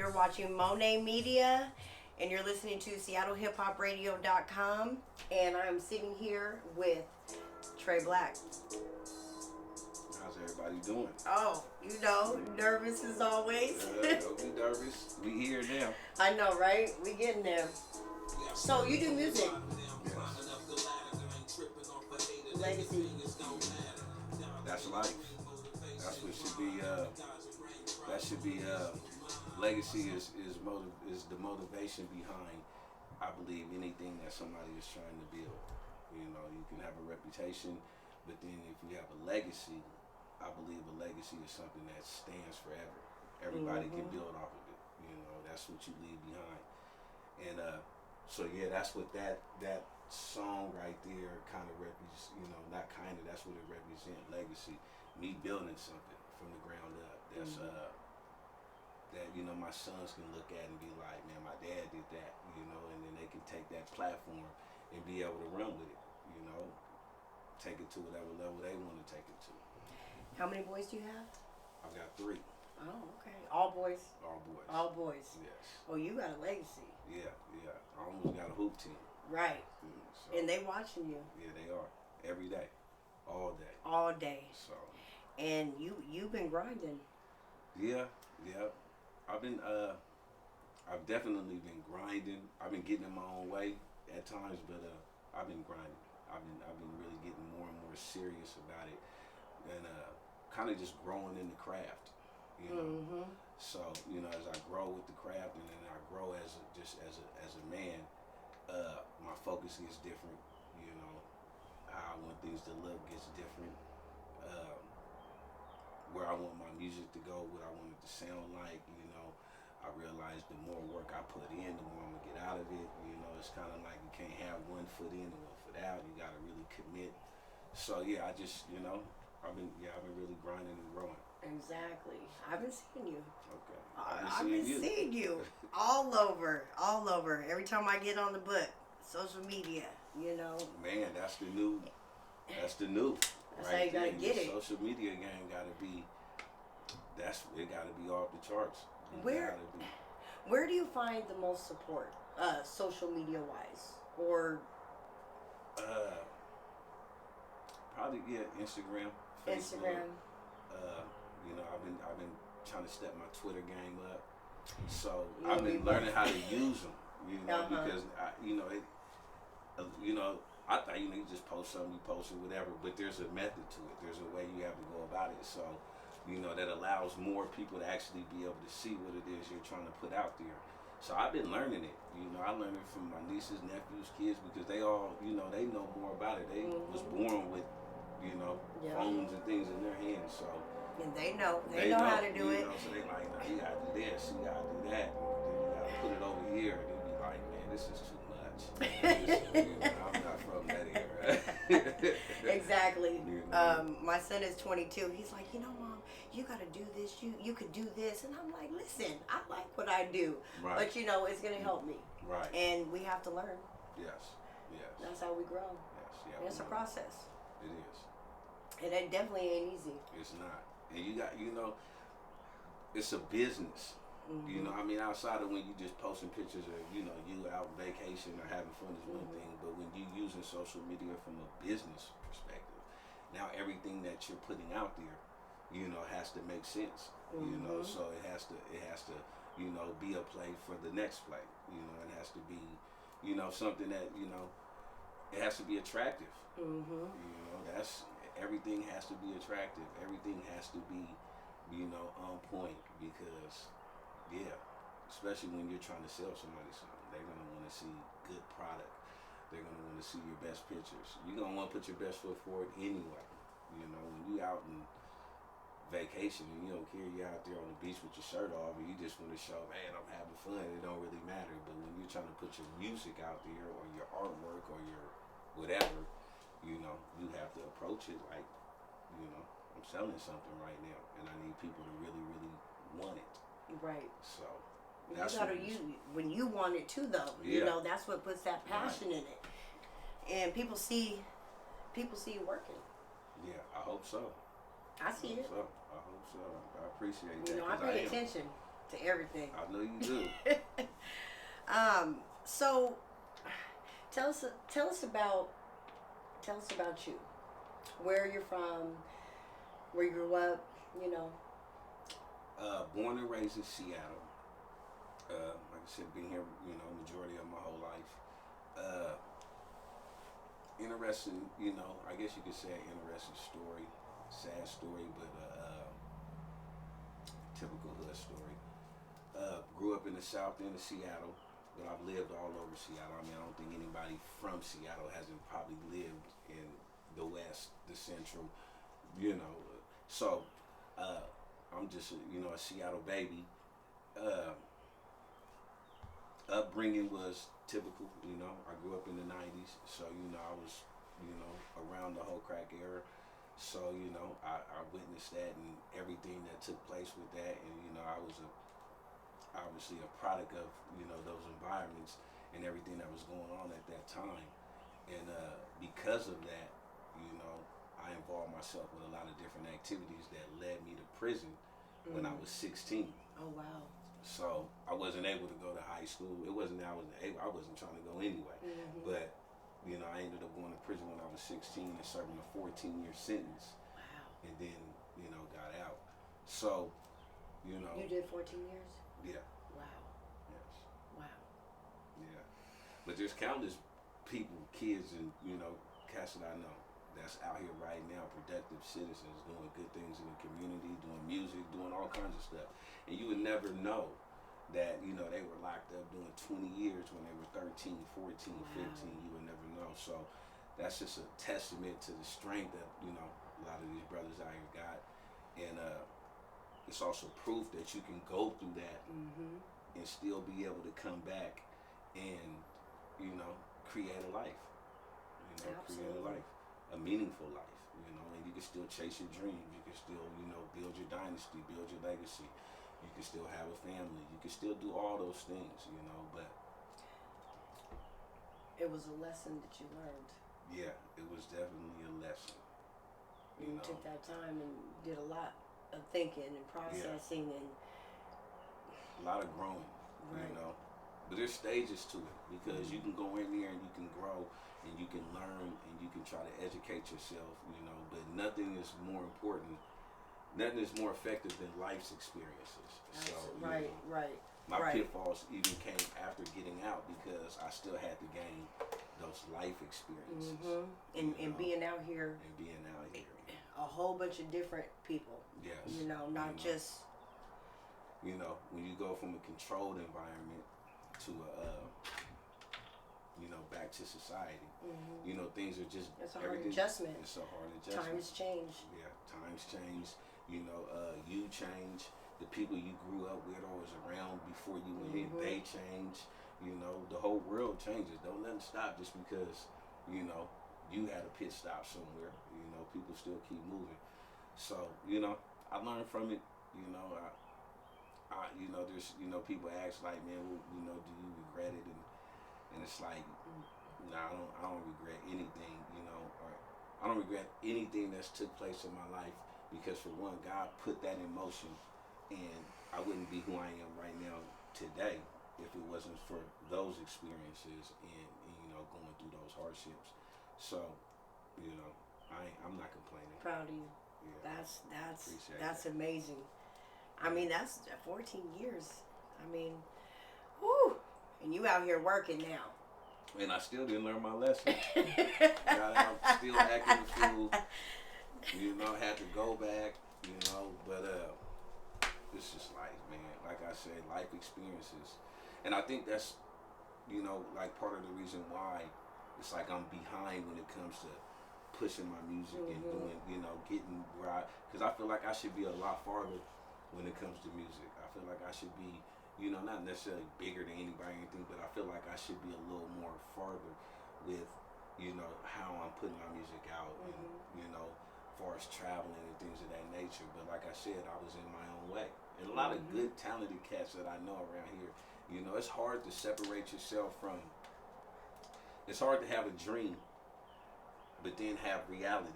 You're watching Monae Media, and you're listening to SeattleHipHopRadio.com. And I'm sitting here with Trey Blac. How's everybody doing? Oh, nervous as always. Don't be nervous. We here now. I know, right? We getting there. So you do music. Yes. Legacy. That's life. That's what should be. That should be. Legacy is the motivation behind, I believe, anything that somebody is trying to build. You know, you can have a reputation, but then if you have a legacy, I believe a legacy is something that stands forever. Everybody can build off of it. You know, that's what you leave behind. And so yeah, that's what that song right there kind of represents. You know, not kind of. That's what it represents. Legacy. Me building something from the ground up. That's that, you know, my sons can look at and be like, man, my dad did that. You know, and then they can take that platform and be able to run with it. You know, take it to whatever level they want to take it to. How many boys do you have? I've got 3. Oh, okay. All boys? All boys. All boys. Yes. Oh, you got a legacy. Yeah. I almost got a hoop team. Right. So, and they watching you. Yeah, they are. Every day. All day. All day. So. And you've been grinding. Yeah. I've definitely been grinding. I've been getting in my own way at times, but I've been grinding. I've been really getting more and more serious about it, and kind of just growing in the craft, you know. So, you know, as I grow with the craft, and then I grow as a man, my focus gets different. You know, how I want things to look gets different. Where I want my music to go, what I want it to sound like, you know. I realize the more work I put in, the more I'm gonna get out of it. You know, it's kind of like you can't have one foot in and one foot out. You gotta really commit. So yeah, I just, you know, I've been really grinding and growing. Exactly. I've been seeing you. Okay. I've been seeing you all over. Every time I get on the book, social media, you know. Man, that's the new. That's right, how you gotta get it. Social media game gotta be. It gotta be off the charts. Where do you find the most support, social media wise, or? Probably Instagram, Facebook. You know, I've been trying to step my Twitter game up, so I've been learning how to use them. You know, because I thought, you know, you just post something, you post it, whatever, but there's a method to it. There's a way you have to go about it. So, you know, that allows more people to actually be able to see what it is you're trying to put out there. So I've been learning it. You know, I learned it from my nieces, nephews, kids, because they all, you know, they know more about it. They was born with, you know, phones and things in their hands. So and they know how to do it. Know, so they like, no, you gotta do this, you gotta do that, and then you gotta put it over here. And they be like, man, this is too much. You know, I'm not from that era. Exactly. You know? My son is 22. He's like, you know, Mom, you gotta do this. You could do this, and I'm like, listen, I like what I do, but you know, it's gonna help me. Right. And we have to learn. Yes. That's how we grow. Yes. And it's a process. It is. And it definitely ain't easy. It's not. And you got, you know, it's a business. You know, I mean, outside of when you just posting pictures of, you know, you out on vacation or having fun is one thing, but when you using social media from a business perspective, now everything that you're putting out there, you know, has to make sense. You know, so it has to, you know, be a play for the next play. You know, it has to be, you know, something that, you know, it has to be attractive. You know, everything has to be attractive. Everything has to be, you know, on point, because especially when you're trying to sell somebody something, they're gonna want to see good product. They're gonna want to see your best pictures. You're gonna want to put your best foot forward anyway. You know, when you out in vacation and you don't care, you're out there on the beach with your shirt off and you just want to show, man, I'm having fun. It don't really matter. But when you're trying to put your music out there or your artwork or your whatever, you know, you have to approach it like, you know, I'm selling something right now, and I need people to really, really want it. Right. So that's when you want it too, though. You know, that's what puts that passion in it, and people see you working. Yeah, I hope so. I see it. I hope so. I appreciate that. You know, I pay attention. to everything. I know you do. So tell us about you. Where you're from, where you grew up, you know. Born and raised in Seattle. Like I said, been here, you know, majority of my whole life. Interesting, you know, I guess you could say an interesting story. Sad story, but typical hood story. Grew up in the south end of Seattle, but I've lived all over Seattle. I mean, I don't think anybody from Seattle hasn't probably lived in the west, the central, you know. So, I'm just, a Seattle baby. Upbringing was typical, you know. I grew up in the 90s, so, I was, around the whole crack era. So, I witnessed that and everything that took place with that. And, I was obviously a product of, those environments and everything that was going on at that time. And because of that, I involved myself with a lot of different activities that led me to prison when I was 16. Oh, wow. So I wasn't able to go to high school. It wasn't that I wasn't trying to go anyway. Mm-hmm. But, I ended up going to prison when I was 16 and serving a 14-year sentence. Wow. And then, got out. So, You did 14 years? Yeah. Wow. Yes. Wow. Yeah. But there's countless people, kids, and, cats that I know that's out here right now, productive citizens, doing good things in the community, doing music, doing all kinds of stuff. And you would never know that, they were locked up doing 20 years when they were 13, 14, wow. 15. You would never know. So that's just a testament to the strength that, a lot of these brothers out here got. And it's also proof that you can go through that and still be able to come back and, create a life. Create a life, a meaningful life, and you can still chase your dreams. You can still, build your dynasty, build your legacy. You can still have a family. You can still do all those things, but it was a lesson that you learned. Yeah, it was definitely a lesson. You took that time and did a lot of thinking and processing and a lot of growing, right. But there's stages to it because you can go in there and you can grow and you can learn and you can try to educate yourself, but nothing is more important, nothing is more effective than life's experiences. So, right. My pitfalls even came after getting out because I still had to gain those life experiences. And being out here. A whole bunch of different people. Yes. Not just. When you go from a controlled environment to back to society, things are just. It's a hard adjustment. It's a hard adjustment. Times change. Yeah, times change. You change. The people you grew up with or was around before you went in, they change. The whole world changes. Don't let them stop just because, you had a pit stop somewhere. People still keep moving. So, I learned from it. There's, people ask like, man, well, do you regret it? And it's like, no, I don't regret anything, or I don't regret anything that's took place in my life because for one, God put that in motion. And I wouldn't be who I am right now today if it wasn't for those experiences and going through those hardships. So, I'm not complaining. Proud of you. Yeah. That's amazing. I mean, that's 14 years. I mean, whoo! And you out here working now. And I still didn't learn my lesson. Got out, still acting a fool. Had to go back. But it's just life, man. Like I said, life experiences. And I think that's, like part of the reason why it's like I'm behind when it comes to pushing my music and doing, getting where because I feel like I should be a lot farther when it comes to music. I feel like I should be, not necessarily bigger than anybody or anything, but I feel like I should be a little more farther with, how I'm putting my music out and, far as traveling and things of that nature. But like I said, I was in my own way. And a lot of good, talented cats that I know around here, it's hard to separate yourself from, it's hard to have a dream, but then have reality,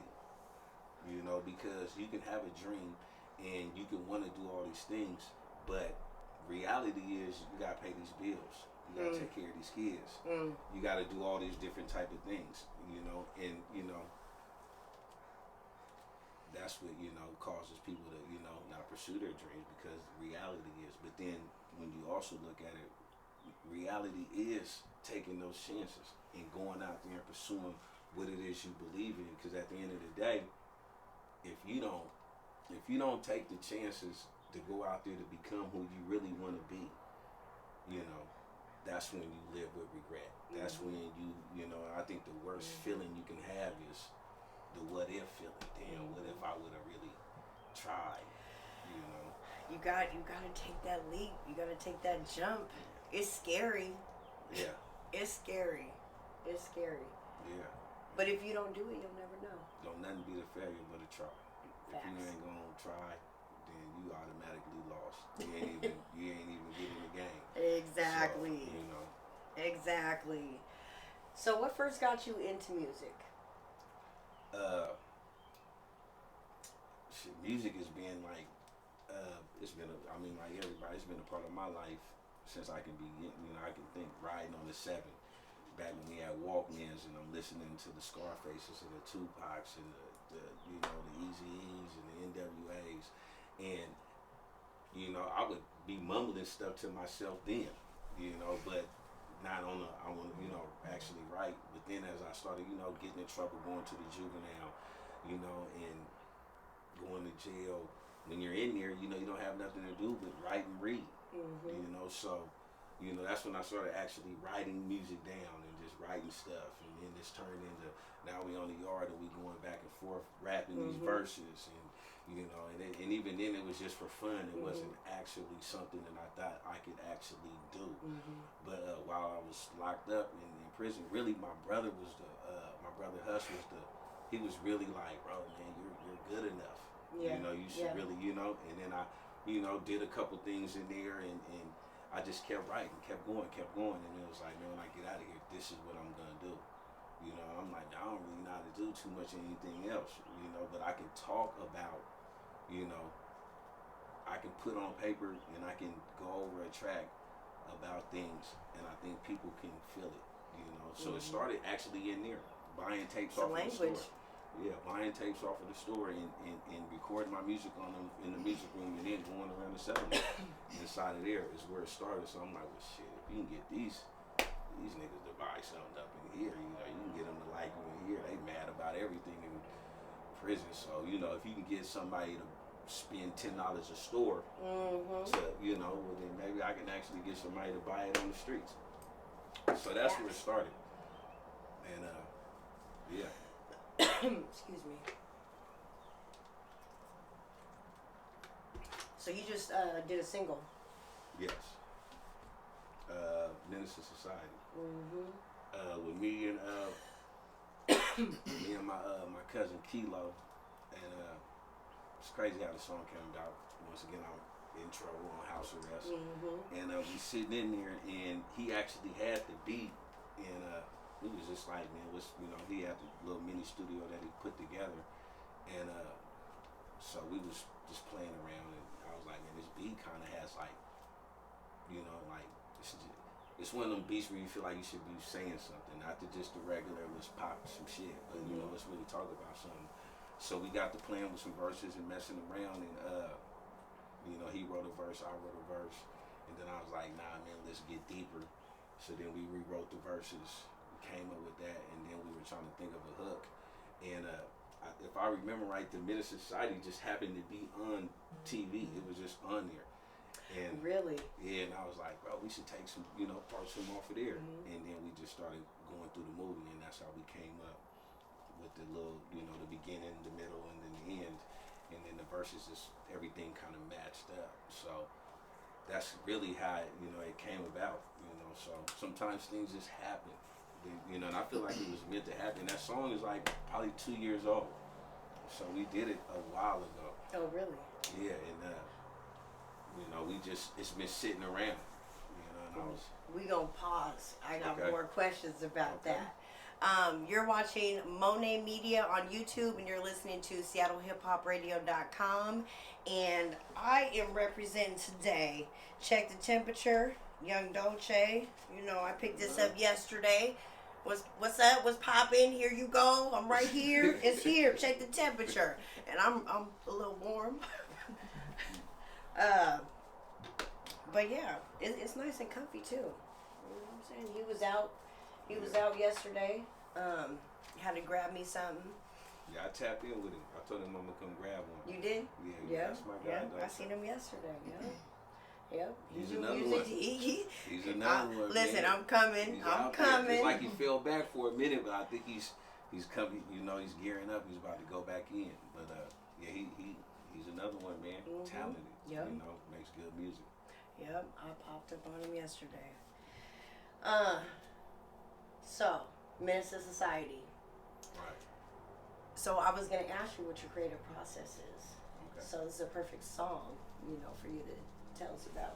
because you can have a dream and you can want to do all these things, but reality is you gotta pay these bills. You gotta take care of these kids. You gotta do all these different type of things, you know, and you know that's what, you know, causes people to, you know, not pursue their dreams because reality is. But then when you also look at it, reality is taking those chances and going out there and pursuing what it is you believe in. Because at the end of the day, if you don't take the chances to go out there to become who you really want to be, you know, that's when you live with regret. That's when you know, I think the worst feeling you can have is the what if feeling. Damn, what if I would have really tried, you know? You gotta take that leap. You gotta take that jump. It's scary. Yeah. It's scary. It's scary. Yeah. But if you don't do it, you'll never know. Don't nothing be the failure but a try. Facts. If you ain't gonna try, then you automatically lost. You ain't even getting the game. Exactly. So, you know. Exactly. So what first got you into music? Music has been like, I mean, like everybody, it's been a part of my life since I can be, you know, I can think riding on the 7, back when we had Walkmans and I'm listening to the Scarfaces and the Tupacs and the you know, the Eazy-E's and the NWA's, and, you know, I would be mumbling stuff to myself then, you know, but not on I want to, you know, actually write. But then as I started, you know, getting in trouble, going to the juvenile, you know, and going to jail, when you're in there, you know, you don't have nothing to do but write and read, you know, so, you know, that's when I started actually writing music down and just writing stuff, and then this turned into, now we on the yard and we going back and forth rapping these verses, and, you know, and even then it was just for fun. It wasn't actually something that I thought I could actually do. But while I was locked up in prison, really my brother was my brother Hush he was really like, bro, man, you're good enough. Yeah. You know, you should really, you know, and then I, you know, did a couple things in there, and I just kept writing, kept going, and it was like, man, when I get out of here, this is what I'm gonna do. You know, I'm like, I don't really know how to do too much anything else, you know, but I can talk about, you know, I can put on paper and I can go over a track about things, and I think people can feel it, you know. So it started actually in there, buying tapes off of the store. Yeah, buying tapes off of the store and recording my music on them in the music room, and then going around the settlement inside of there is where it started. So I'm like, well, shit, if you can get these niggas to buy something up in here, you know, you can get them to like you in here. They mad about everything in prison. So, you know, if you can get somebody to spend $10 a store to, you know, well, then maybe I can actually get somebody to buy it on the streets. So that's where it started. And yeah. Excuse me. So you just did a single? Yes. Minister Society. With me and my cousin Kilo, and it's crazy how the song came about. Once again, I'm in trouble on house arrest, and we sitting in there, and he actually had the beat, and we was just like, man, you know, he had the little mini studio that he put together, and so we was just playing around, and I was like, man, this beat kind of has like, you know, like it's one of them beats where you feel like you should be saying something, not to just the regular let's pop some shit, but you know, let's really talk about something. So we got to playing with some verses and messing around, and you know, he wrote a verse, I wrote a verse, and then I was like, nah, man, let's get deeper. So then we rewrote the verses, we came up with that, and then we were trying to think of a hook. And if I remember right, the Minister Society just happened to be on TV. It was just on there. And really? Yeah, and I was like, bro, we should take some, you know, parts from off of there. And then we just started going through the movie, and that's how we came up with the little, you know, the beginning, the middle, and then the end. And then the verses, just everything kind of matched up. So that's really how it, you know, it came about, you know. So sometimes things just happen, you know, and I feel like it was meant to happen. That song is like probably 2 years old. So we did it a while ago. Oh, really? Yeah, and you know, it's been sitting around, you know, and I was... We gonna pause. I got more questions about that. You're watching Monae Media on YouTube, and you're listening to SeattleHipHopRadio.com. And I am representing today. Check the temperature, Young Dolce. You know, I picked this up yesterday. What's up? What's poppin'? Here you go. I'm right here. It's here. Check the temperature, and I'm a little warm. But yeah, it's nice and comfy too. You know what I'm saying? He was out out yesterday. Had to grab me something. Yeah, I tapped in with him. I told him I'm gonna come grab one. You did? Yeah. That's my guy. Yeah, I seen him yesterday. Yeah. Yep. He's another one. He's another one. Listen, man. I'm coming. I'm coming. It's like he fell back for a minute, but I think he's coming. You know, he's gearing up. He's about to go back in. But yeah, he's another one, man. Mm-hmm. Talented. Yep. You know, makes good music. Yep. I popped up on him yesterday. So Menace to Society. Right. So I was gonna ask you what your creative process is. Okay. So this is a perfect song, you know, for you to tell us about.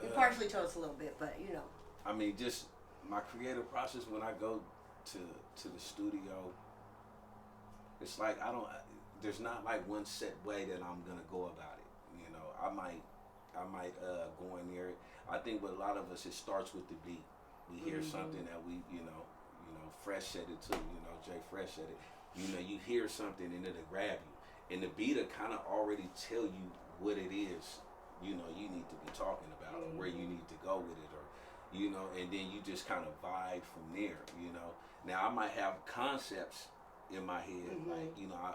You partially told us a little bit, but you know. I mean, just my creative process when I go to the studio. It's like there's not like one set way that I'm gonna go about it. You know, I might go in there. I think with a lot of us, it starts with the beat. We hear something that we, you know, Fresh said it too. You know, Jay Fresh said it. You know, you hear something and it'll grab you, and the beat will kind of already tell you what it is. You know, you need to be talking about, or where you need to go with it, or you know, and then you just kind of vibe from there. You know, now I might have concepts in my head, like you know, I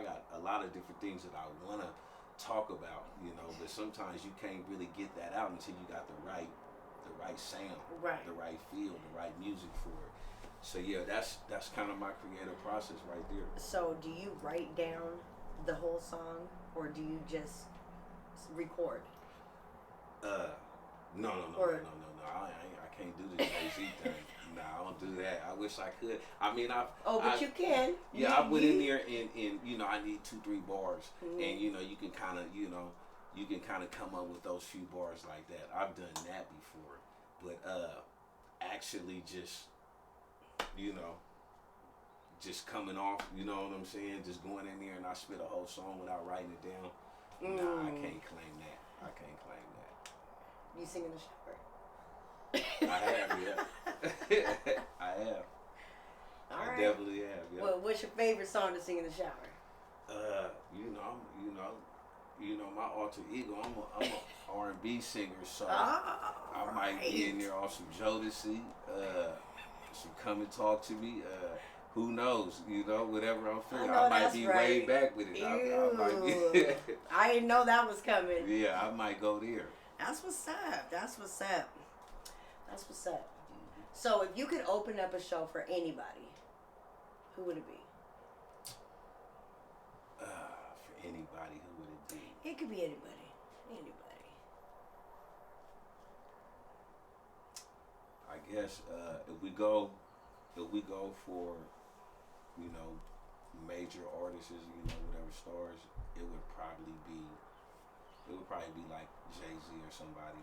got a lot of different things that I wanna talk about. You know, but sometimes you can't really get that out until you got the right sound, the right feel, the right music for it. So yeah, that's kind of my creative process right there. So do you write down the whole song, or do you just record? No. I can't do the Jay-Z thing. No, I don't do that. I wish I could. I mean, you can. Yeah, I went in there and you know, I need 2-3 bars, and you know, you can kind of come up with those few bars like that. I've done that before, but actually just, you know, just coming off, you know what I'm saying? Just going in there and I spit a whole song without writing it down. Nah, I can't claim that. You sing in the shower? I have, yeah. I have. All I right. definitely have. Yeah. Well, what's your favorite song to sing in the shower? You know, my alter ego. I'm a R&B singer, so I might be in there on some Jodeci, some Come and Talk to Me. Who knows? You know, whatever I'm feeling, I might be way back with it. I might be. I didn't know that was coming. Yeah, I might go there. That's what's up. So, if you could open up a show for anybody, who would it be? For anybody, who would it be? It could be anybody. I guess if we go for, you know, major artists, you know, whatever stars, it would probably be like Jay-Z or somebody.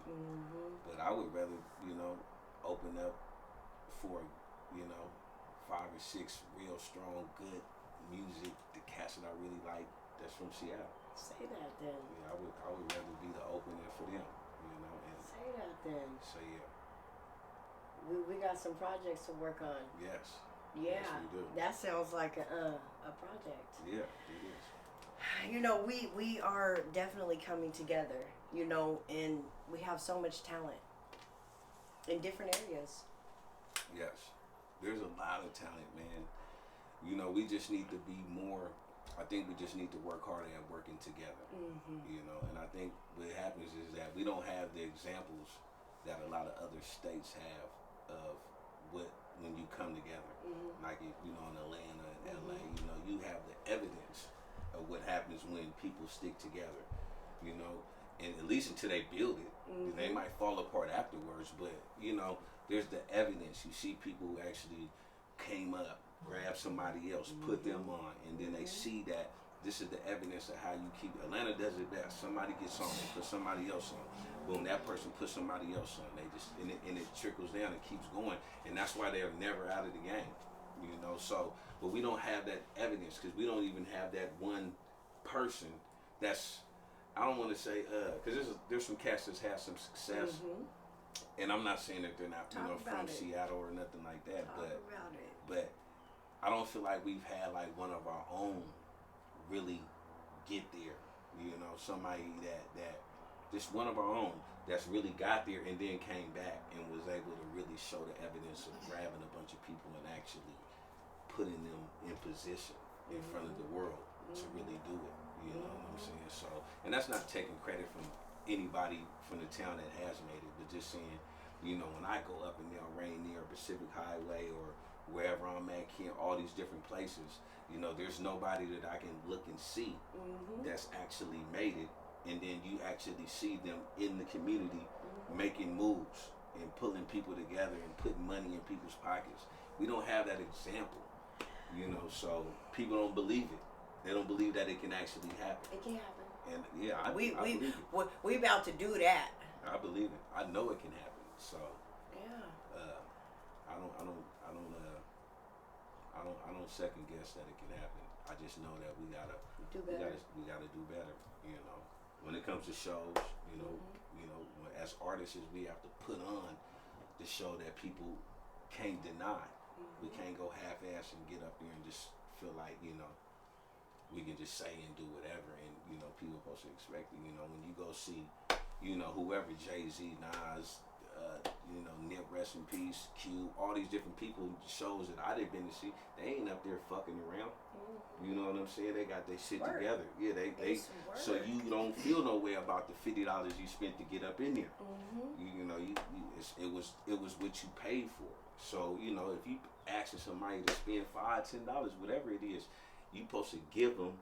But I would rather, you know, open up for, you know, 5 or 6 real strong, good music, the cats that I really like, that's from Seattle. Say that then. Yeah, I would rather be the opener for them, you know. And say that then. so yeah. We got some projects to work on. Yes. Yeah. Yes, we do. That sounds like a project. Yeah, it is. You know, we are definitely coming together, you know, and we have so much talent in different areas. Yes. There's a lot of talent, man. You know, we just need to be more, I think we just need to work harder at working together. You know, and I think what happens is that we don't have the examples that a lot of other states have of when you come together. Like, you know, in Atlanta and LA, you know, you have the evidence of what happens when people stick together, you know, and at least until they build it. They might fall apart afterwards, but, you know, there's the evidence. You see people who actually came up, grabbed somebody else, put them on, and then they see that This is the evidence of how you keep it. Atlanta does it best. Somebody gets on, they put somebody else on. Boom, that person puts somebody else on. They just and it trickles down and keeps going, and that's why they're never out of the game. You know, so but we don't have that evidence because we don't even have that one person that's. I don't want to say because there's some cats that have some success, and I'm not saying that they're not from Seattle or nothing like that, but I don't feel like we've had like one of our own really get there. You know, somebody that just one of our own that's really got there and then came back and was able to really show the evidence of grabbing a bunch of people and actually putting them in position in front of the world to really do it. You know what I'm saying? So, and that's not taking credit from anybody from the town that has made it, but just saying, you know, when I go up in Rainier or Pacific Highway or wherever I'm at, all these different places, you know, there's nobody that I can look and see that's actually made it, and then you actually see them in the community making moves and pulling people together and putting money in people's pockets. We don't have that example, you know, so people don't believe it. They don't believe that it can actually happen. It can happen. And yeah, I believe it. We about to do that. I believe it. I know it can happen. So yeah. I don't second guess that it can happen. I just know that we gotta do better. We gotta do better. You know, when it comes to shows, you know, as artists, we have to put on the show that people can't deny. We can't go half-ass and get up there and just feel like, you know, we can just say and do whatever, and you know people are supposed to expect it. You know, when you go see, you know, whoever, Jay-Z, Nas, you know, Nip, rest in peace, Q, all these different people, shows that I done been to see, they ain't up there fucking around. You know what I'm saying? They got their shit together. Yeah, they so you don't feel no way about the $50 you spent to get up in there. You know, it was what you paid for. So you know, if you asking somebody to spend $5, $10, whatever it is, you supposed to give them,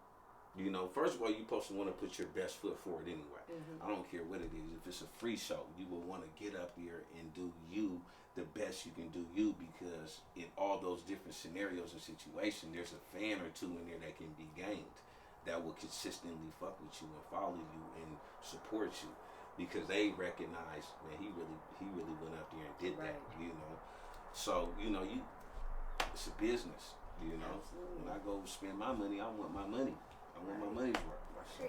you know, first of all, you supposed to want to put your best foot forward anyway. I don't care what it is. If it's a free show, you will want to get up there and do you the best you can do you, because in all those different scenarios and situations, there's a fan or two in there that can be gained that will consistently fuck with you and follow you and support you because they recognize, man, he really went up there and did that, you know. So, you know, it's a business. You know, when I go spend my money, I want my money. I want my money's worth. So,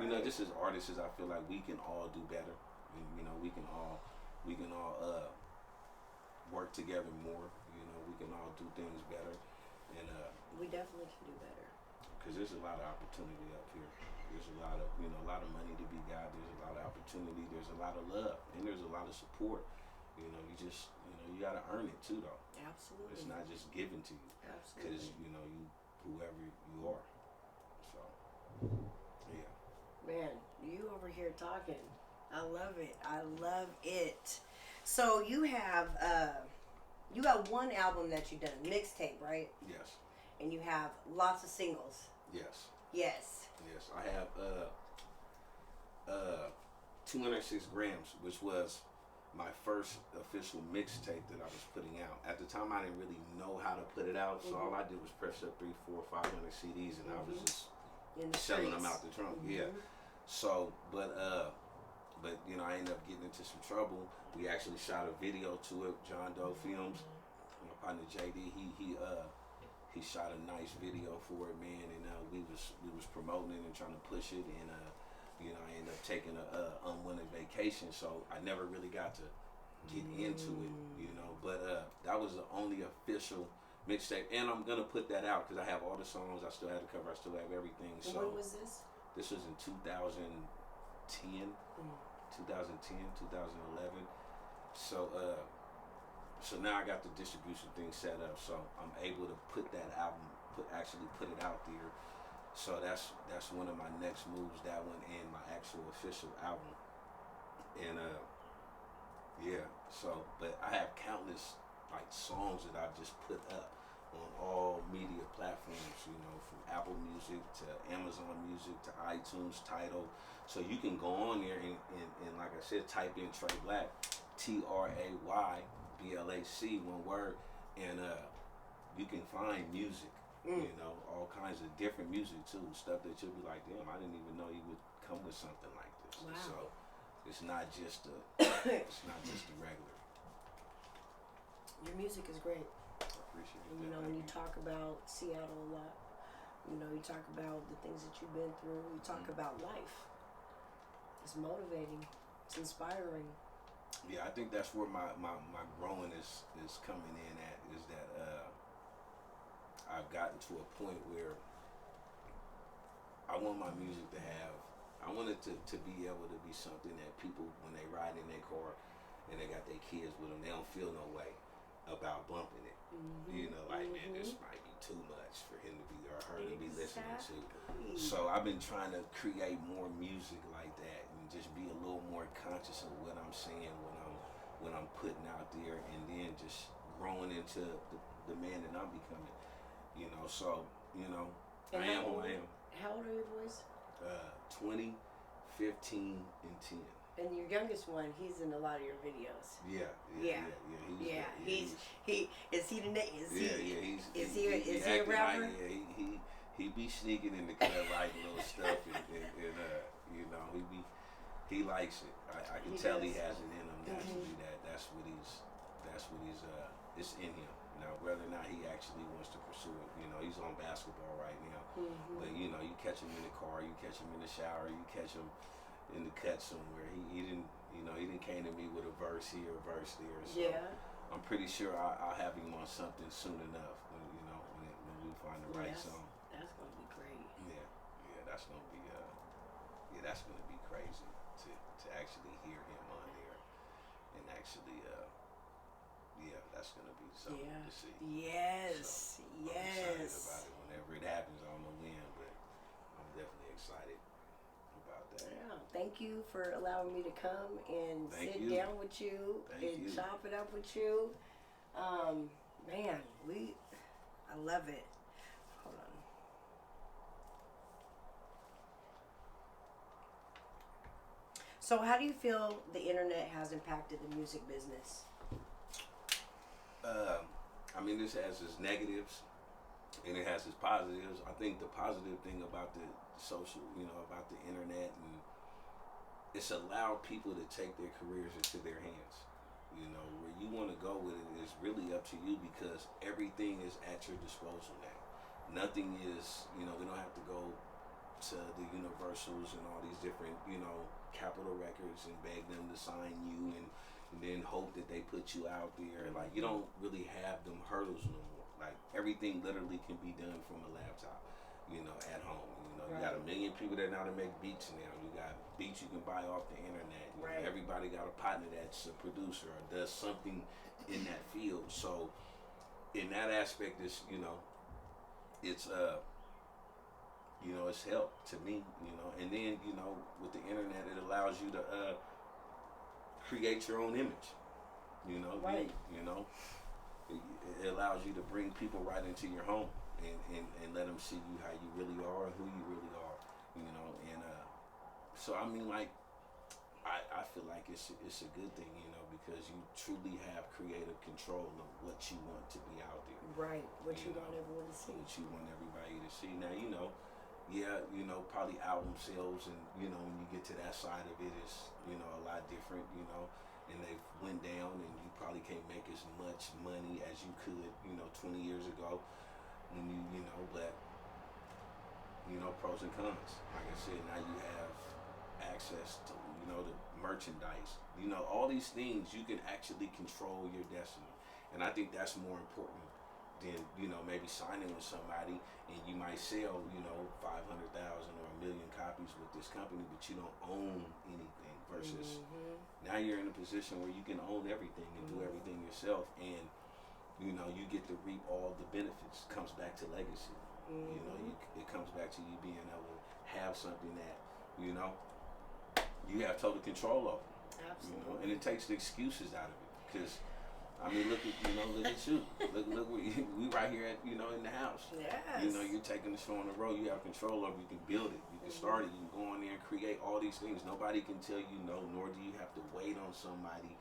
you know, just as artists, I feel like we can all do better. And, you know, we can all work together more. You know, we can all do things better. And we definitely can do better. Because there's a lot of opportunity up here. There's a lot of money to be got. There's a lot of opportunity. There's a lot of love, and there's a lot of support. You know, you gotta earn it too, though. Absolutely. It's not just given to you. Absolutely. Because, you know, whoever you are. So, yeah. Man, you over here talking. I love it. I love it. So you have, you got one album that you've done, mixtape, right? Yes. And you have lots of singles. Yes. Yes. Yes. I have 206 grams, which was my first official mixtape that I was putting out. At the time, I didn't really know how to put it out, so all I did was press up 300, 400, 500 CDs, and I was just selling them out the trunk. Yeah. So, but you know, I ended up getting into some trouble. We actually shot a video to it. John Doe Films, my partner JD, he shot a nice video for it, man, and we was promoting it and trying to push it, and you know, I ended up taking a unwanted vacation, so I never really got to get into it, you know. But that was the only official mixtape, and I'm gonna put that out because I have all the songs. I still have the cover. I still have everything. So when was this? This was in 2010, 2011. So now I got the distribution thing set up, so I'm able to put that album, actually put it out there. So that's one of my next moves, that one and my actual official album. And yeah, so but I have countless like songs that I've just put up on all media platforms, you know, from Apple Music to Amazon Music to iTunes, Tidal. So you can go on there and like I said, type in Trey Blac, TRAYBLAC, one word, and you can find music You know, all kinds of different music too, stuff that you'll be like, damn, I didn't even know you would come with something like this. Wow. So it's not just a regular. Your music is great. I appreciate And, that. you know, when you talk about Seattle a lot, you know, you talk about the things that you've been through. You talk about life. It's motivating. It's inspiring. Yeah, I think that's where my growing is coming in at, is that I've gotten to a point where I want my music to have, I want it to be able to be something that people, when they ride in their car and they got their kids with them, they don't feel no way about bumping it. You know, like, man, this might be too much for him to be, or her to be listening to. So I've been trying to create more music like that and just be a little more conscious of what I'm saying when I'm putting out there, and then just growing into the man that I'm becoming. You know, so, you know, And I am who I am. How old are your boys? 20, 15, and 10. And your youngest one, he's in a lot of your videos. Yeah. Is he the next? Is he a acting rapper? Like, yeah, he be sneaking in the club writing little stuff, and you know, he likes it. I can tell he has it in him naturally. That's what he's it's in him. Now, whether or not he actually wants to pursue it, you know, he's on basketball right now. But you know, you catch him in the car, you catch him in the shower, you catch him in the cut somewhere. He didn't came to me with a verse here, a verse there. So I'm pretty sure I'll have him on something soon enough. When we find the right song. That's gonna be great. Yeah, that's gonna be crazy to actually hear him on there, and actually that's gonna be something to see. Yes, so I'm excited about it whenever it happens. I don't know when, but I'm definitely excited about that. Yeah, thank you for allowing me to come and sit down with you and chop it up with you. Man, I love it. Hold on. So how do you feel the internet has impacted the music business? I mean, this has its negatives and it has its positives. I think the positive thing about the social, about the internet, and it's allowed people to take their careers into their hands. You know, where you want to go with it is really up to you, because everything is at your disposal now. Nothing is, we don't have to go to the Universals and all these different, Capitol Records and beg them to sign you and then hope that they put you out there. Like, you don't really have them hurdles no more. Like, everything literally can be done from a laptop, at home. You got a million people that know how to make beats now. You got beats you can buy off the internet. Everybody got a partner that's a producer or does something in that field. So in that aspect, it's it's it's help to me, and then with the internet, it allows you to create your own image. It allows you to bring people right into your home and let them see you how you really are and who you really are. And so I mean, like, I feel like it's a good thing, because you truly have creative control of what you want to be out there. Right, what you want everyone to see. What you want everybody to see. Now, probably album sales, and when you get to that side of it, it's a lot different, and they've went down, and you probably can't make as much money as you could 20 years ago when but pros and cons. Like I said, now you have access to the merchandise, all these things. You can actually control your destiny, and I think that's more important than maybe signing with somebody and you might sell 500,000 or 1 million copies with this company, but you don't own anything. Versus now you're in a position where you can own everything and do everything yourself, and you get to reap all the benefits. Comes back to legacy. It comes back to you being able to have something that you have total control over. Absolutely. And it takes the excuses out of it, because I mean, look at you. Look we right here at in the house. Yes. You're taking the show on the road. You have control over it. You can build it. You can start it. You can go in there and create all these things. Nobody can tell you no, nor do you have to wait on somebody.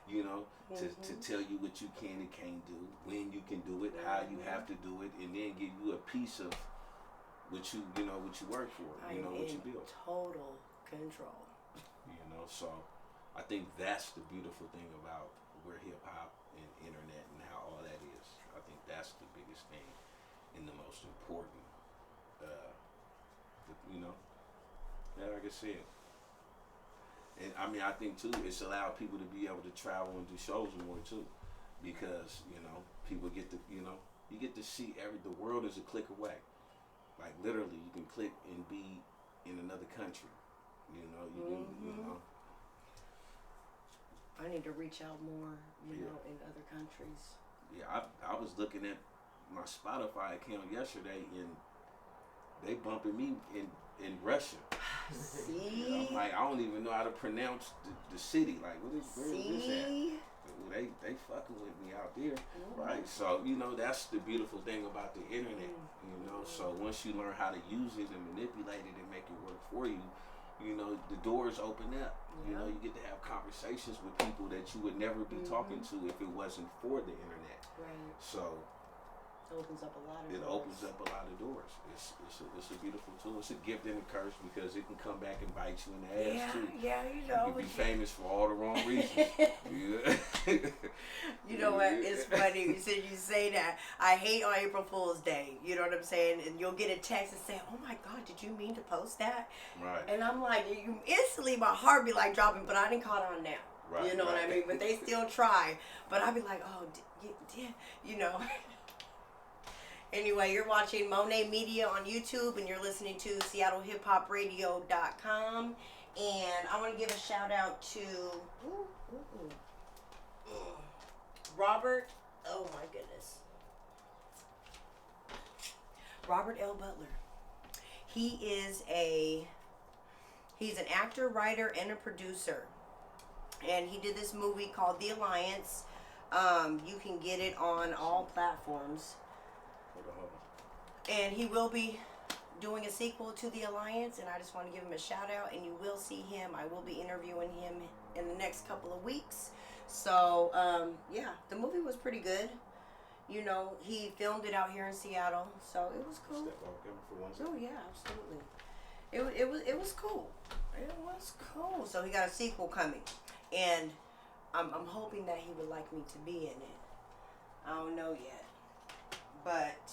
you know, to tell you what you can and can't do, when you can do it, how you have to do it, and then give you a piece of what you work for, what you build. Total control. So I think that's the beautiful thing about where hip hop and internet and how all that is. I think that's the biggest thing and the most important. Like I said. And I mean, I think too, it's allowed people to be able to travel and do shows more too, because people get to you get to see the world is a click away. Like literally, you can click and be in another country. I need to reach out more, in other countries. Yeah, I was looking at my Spotify account yesterday, and they bumping me in Russia. See? I'm like, I don't even know how to pronounce the city. Like, where is this at? They fucking with me out there, right? So that's the beautiful thing about the internet. So once you learn how to use it and manipulate it and make it work for you, the doors open up. You get to have conversations with people that you would never be talking to if it wasn't for the internet. Right. So it opens up a lot of doors. It opens up a lot of doors. It's a beautiful tool. It's a gift and a curse because it can come back and bite you in the ass too. Yeah, You can be famous for all the wrong reasons. You know what? It's funny. You say that. I hate on April Fool's Day. You know what I'm saying? And you'll get a text and say, "Oh my God, did you mean to post that?" Right. And I'm like, you instantly my heart be like dropping, but I didn't caught on now. Right. You know what I mean? But they still try. But I'd be like, "Oh, Anyway, you're watching Monae Media on YouTube, and you're listening to SeattleHipHopRadio.com. And I want to give a shout out to Robert. Oh my goodness, Robert L. Butler. He's an actor, writer, and a producer, and he did this movie called The Alliance. You can get it on all platforms. And he will be doing a sequel to The Alliance, and I just want to give him a shout out, and you will see him. I will be interviewing him in the next couple of weeks. So, the movie was pretty good. He filmed it out here in Seattle, so it was cool. Oh, yeah, absolutely. It was cool. It was cool. So he got a sequel coming, and I'm hoping that he would like me to be in it. I don't know yet, but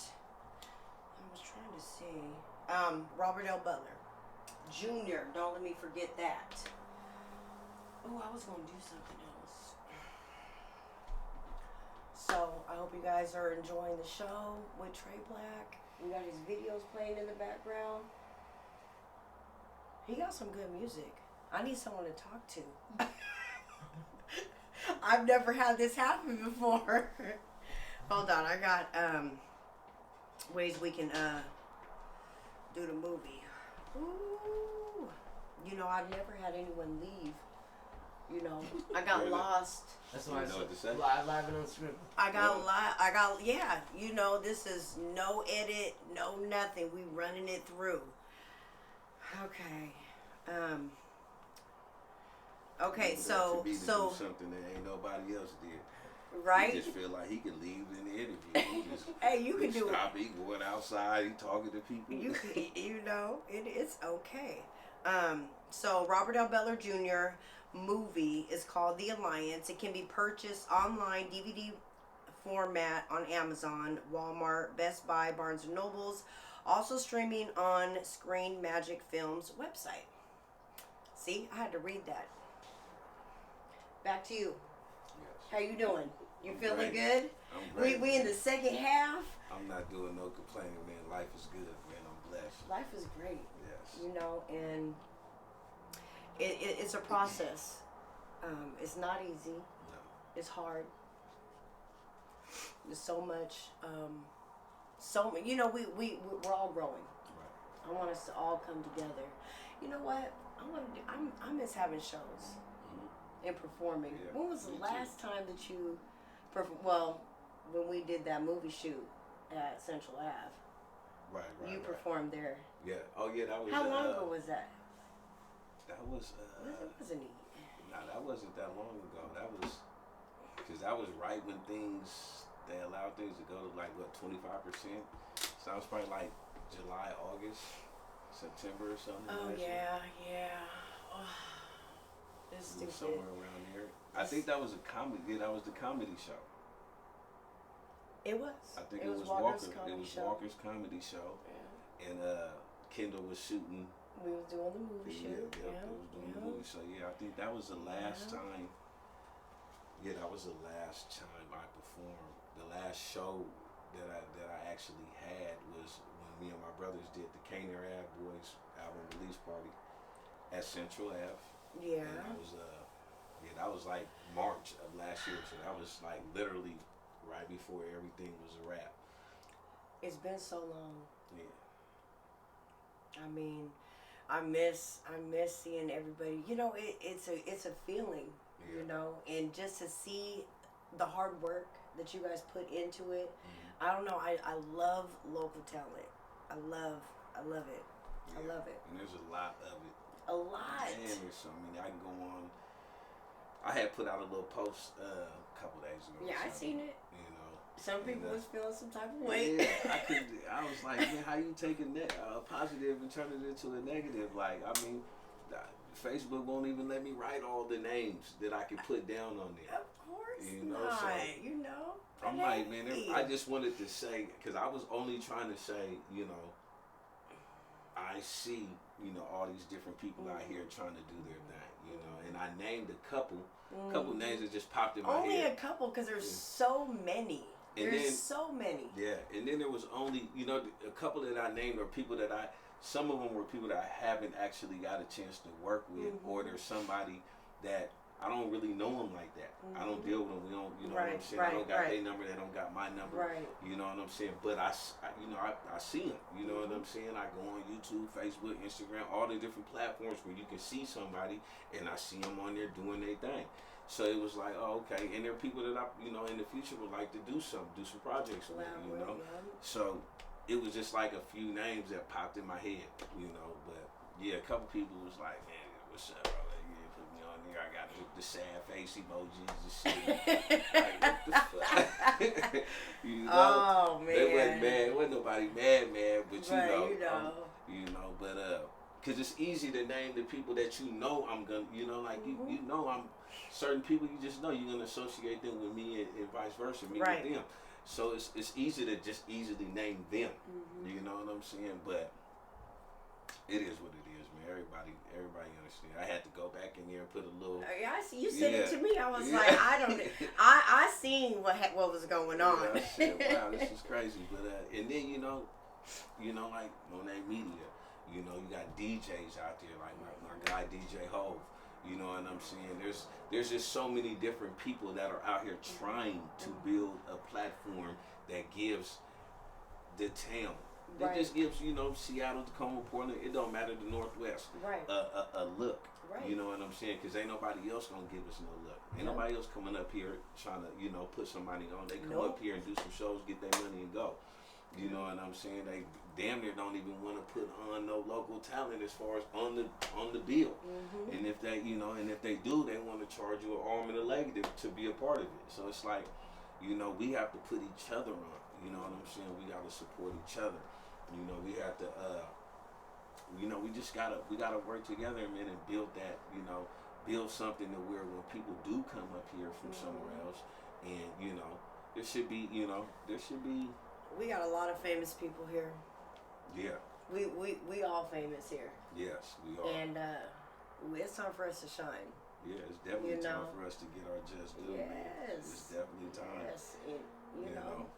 I was trying to see. Robert L. Butler Jr. Don't let me forget that. Oh, I was going to do something else. So I hope you guys are enjoying the show with Trey Blac. We got his videos playing in the background. He got some good music. I need someone to talk to. I've never had this happen before. Hold on, I got ways we can do the movie. Ooh. I've never had anyone leave. I got lost. That's why I know what to say. Live and unscripted. This is no edit, no nothing. We running it through. Okay. So do something that ain't nobody else did. Right? He just feel like he can leave in the interview. Hey, you can do it. Stop. He going outside. He talking to people. It's okay. So Robert L. Butler Jr. movie is called The Alliance. It can be purchased online, DVD format on Amazon, Walmart, Best Buy, Barnes & Nobles. Also streaming on Screen Magic Films website. See, I had to read that. Back to you. Yes. How you doing? You I'm feeling great. good? I'm great. We in the second half. I'm not doing no complaining, man. Life is good, man. I'm blessed. Life is great. Yes. And it's a process. It's not easy. No. It's hard. There's so much. We're all growing. Right. I want us to all come together. You know what? I miss having shows and performing. Yeah, When was the me last time that you performed? Well, when we did that movie shoot at Central Ave. Right. You performed there. Yeah. Oh, yeah. That was. How long ago was that? That was. Wasn't it? Nah, that wasn't that long ago. That was because that was right when they allowed things to go to like what 25%. So that was probably like July, August, September or something. Oh yeah, yeah. Oh, it's stupid. Somewhere around there. I think that was a comedy. Yeah, that was the comedy show. It was. I think it was Walker. Comedy It was show. Walker's comedy show, Yeah. and Kendall was shooting. We was doing the movie shoot. Yeah, it was doing the movie. So yeah, I think that was the last time. Yeah, that was the last time I performed. The last show that I actually had was when me and my brothers did the Caner Ave Boys album release party at Central Ave. Yeah. And that was like March of last year. So that was like literally right before everything was a wrap. It's been so long. Yeah. I mean, I miss seeing everybody. You know, it's a feeling. Yeah. You know, and just to see the hard work that you guys put into it. Mm-hmm. I don't know. I love local talent. I love it. Yeah. I love it. And there's a lot of it. A lot. And there's so many. I can go on. I had put out a little post a couple days ago. Yeah, I seen it. You know, some people was feeling some type of way. Yeah, I was like, man, how you take a positive and turn it into a negative? Like, I mean, Facebook won't even let me write all the names that I can put down on there. Of course you know, not. So you know. I'm like, man, I just wanted to say, because I was only trying to say, you know, I see, you know, all these different people out here trying to do their thing, you know, and I named a couple names that just popped in my head. Only a couple, because there's so many. There's so many. Yeah, and then there was only, you know, a couple that I named are people that some of them were people that I haven't actually got a chance to work with, or there's somebody that I don't really know them like that. I don't deal with them. We don't, you know what I'm saying? I don't got their number. They don't got my number. Right. You know what I'm saying? But I see them. You know what I'm saying? I go on YouTube, Facebook, Instagram, all the different platforms where you can see somebody, and I see them on there doing their thing. So it was like, oh, okay. And there are people that I, you know, in the future would like to do some projects with, you know? So it was just like a few names that popped in my head, you know? But yeah, a couple people was like, man, what's up, bro? I got the sad face emojis and shit. Like, what the fuck? You know? Oh, man. They wasn't mad. Wasn't nobody mad, but you know. But because it's easy to name the people that you know I'm gonna, you know, like you know I'm certain people you just know you're gonna associate them with me and vice versa, me with them. So it's easy to just easily name them. You know what I'm saying? But it is what it is, man. Everybody understand. I had to go back in there and put a little. Yeah, I see. You said it to me. I was like, I seen what was going on. Yeah, I said, wow, this is crazy. But and then you know, like Monae Media. You know, you got DJs out there like my guy DJ Hove. You know what I'm saying? There's just so many different people that are out here trying to build a platform that gives the town. It just gives, you know, Seattle, Tacoma, Portland, it don't matter, the Northwest, a look. You know what I'm saying? Because ain't nobody else going to give us no look. Ain't nobody else coming up here trying to, you know, put somebody on. They come up here and do some shows, get their money and go. You know what I'm saying? They damn near don't even want to put on no local talent as far as on the bill. And if they, you know, and if they do, they want to charge you an arm and a leg to be a part of it. So it's like, you know, we have to put each other on. You know what I'm saying? We got to support each other. You know, we have to, you know, we gotta work together, man, and build that, you know, build something to where when people do come up here from somewhere else, and, you know, there should be. We got a lot of famous people here. Yeah. We all famous here. Yes, we are. And it's time for us to shine. Yeah, it's definitely time for us to get our just due. Yes. Man. It's definitely time. Yes, you know.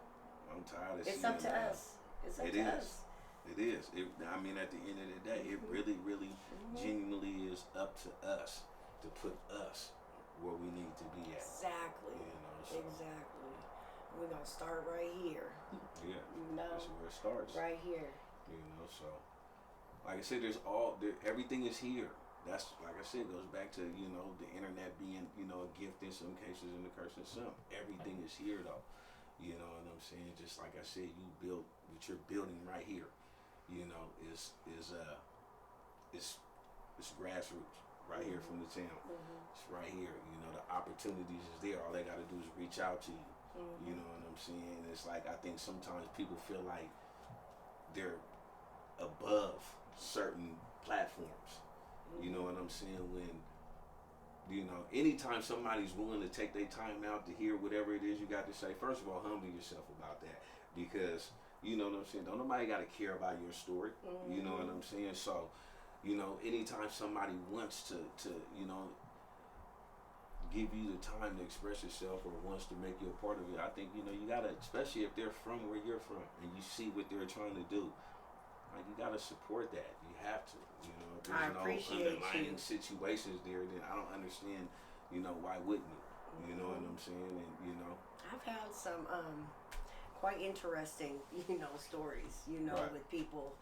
I'm tired of it's up to us. It's up to us. It is. I mean, at the end of the day, it really, really, genuinely is up to us to put us where we need to be at. Exactly. You know, so. Exactly. We're gonna start right here. Yeah. You know, that's where it starts. Right here. You know, so like I said, everything is here. That's like I said, goes back to, you know, the internet being, you know, a gift in some cases and a curse in some. Everything is here though. You know what I'm saying? Just like I said, what you're building right here, you know, is grassroots. right here from the town. It's right here. You know, the opportunities is there. All they got to do is reach out to you. You know what I'm saying? It's like, I think sometimes people feel like they're above certain platforms. You know what I'm saying? When, you know, anytime somebody's willing to take their time out to hear whatever it is you got to say, first of all, humble yourself about that, because, you know what I'm saying, don't nobody got to care about your story. You know what I'm saying? So, you know, anytime somebody wants to you know, give you the time to express yourself or wants to make you a part of it, I think, you know, you gotta, especially if they're from where you're from and you see what they're trying to do, like, you gotta support that. You have to. You know, if there's no underlying situations there, then I don't understand, you know, why wouldn't you? You know what I'm saying? And, you know, I've had some quite interesting, you know, stories, you know, with people,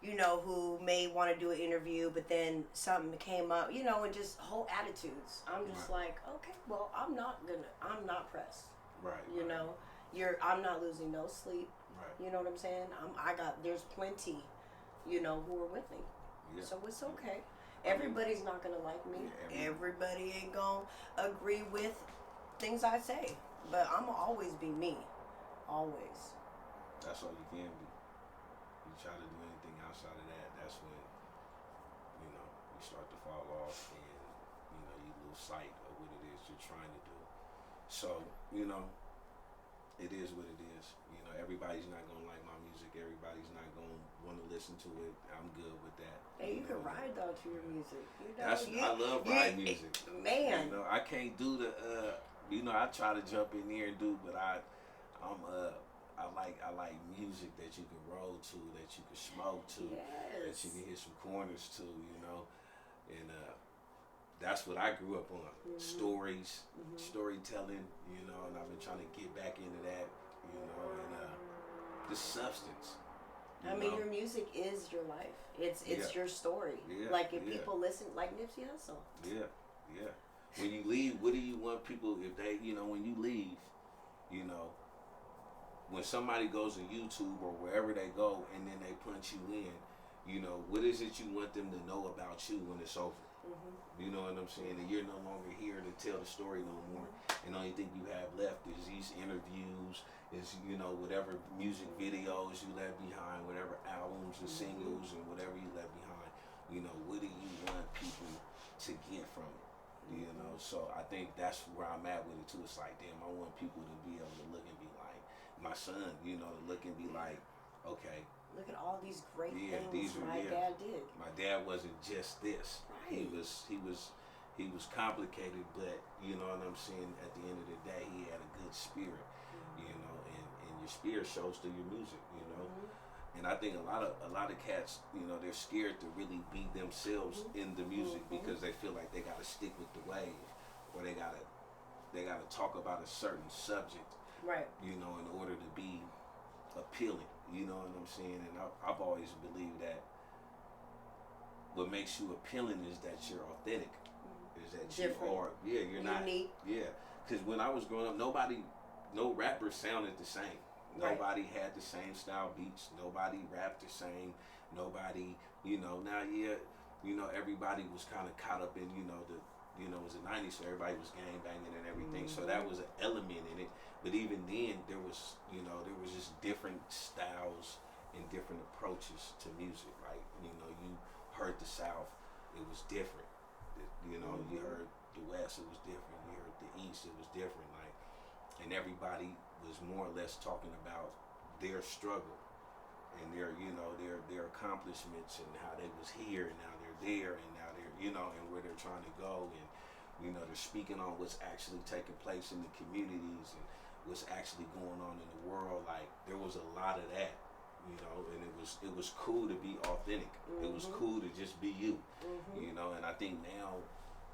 you know, who may want to do an interview, but then something came up, you know, and just whole attitudes. I'm just like, okay, well, I'm not pressed. Right. You know, I'm not losing no sleep. Right. You know what I'm saying? There's plenty, you know, who are with me. Yeah. So it's okay. Everybody's not gonna like me. Yeah, everybody ain't gonna agree with things I say, but I'ma always be me. Always. That's all you can be. You try to do anything outside of that, that's when, you know, you start to fall off and, you know, you lose sight of what it is you're trying to do. So, you know, it is what it is. You know, everybody's not gonna like my music. Everybody's not gonna want to listen to it. I'm good with that. Hey, you can ride though to your music. You know, I love ride music. Man, you know, I can't do the. You know, I try to jump in there and do, but I like music that you can roll to, that you can smoke to, that you can hit some corners to. You know, and that's what I grew up on. Stories, storytelling. You know, and I've been trying to get back into that. You know, and the substance. I mean, your music is your life. It's your story. Yeah, like if people listen, like Nipsey Hussle. Yeah. When you leave, what do you want people, if they, you know, when you leave, you know, when somebody goes to YouTube or wherever they go and then they punch you in, you know, what is it you want them to know about you when it's over? You know what I'm saying? And you're no longer here to tell the story no more. And the only thing you have left is these interviews, is, you know, whatever music videos you left behind, whatever albums and singles and whatever you left behind. You know, what do you want people to get from it? You know, so I think that's where I'm at with it too. It's like, damn, I want people to be able to look and be like, my son, you know, to look and be like, okay, look at all these great things my dad did. My dad wasn't just this. Right. He was complicated, but you know what I'm saying, at the end of the day, he had a good spirit. You know, and your spirit shows through your music, you know. And I think a lot of cats, you know, they're scared to really be themselves in the music because they feel like they gotta stick with the wave, or they gotta talk about a certain subject, right? You know, in order to be appealing. You know what I'm saying? And I've always believed that what makes you appealing is that you're authentic, is that different. You are, you're not unique. Yeah, because when I was growing up, no rapper sounded the same. Nobody had the same style beats. Nobody rapped the same. Nobody, you know, now, you know, everybody was kind of caught up in, you know, it was the 90s, so everybody was gang banging and everything. So that was an element in it. But even then, there was just different styles and different approaches to music. Like, you know, you heard the South, it was different. You know, you heard the West, it was different. You heard the East, it was different. Like, and everybody was more or less talking about their struggle and their accomplishments and how they was here and now they're there and now they're, you know, and where they're trying to go, and, you know, they're speaking on what's actually taking place in the communities and what's actually going on in the world. Like, there was a lot of that, you know, and it was cool to be authentic. It was cool to just be you, you know, and I think now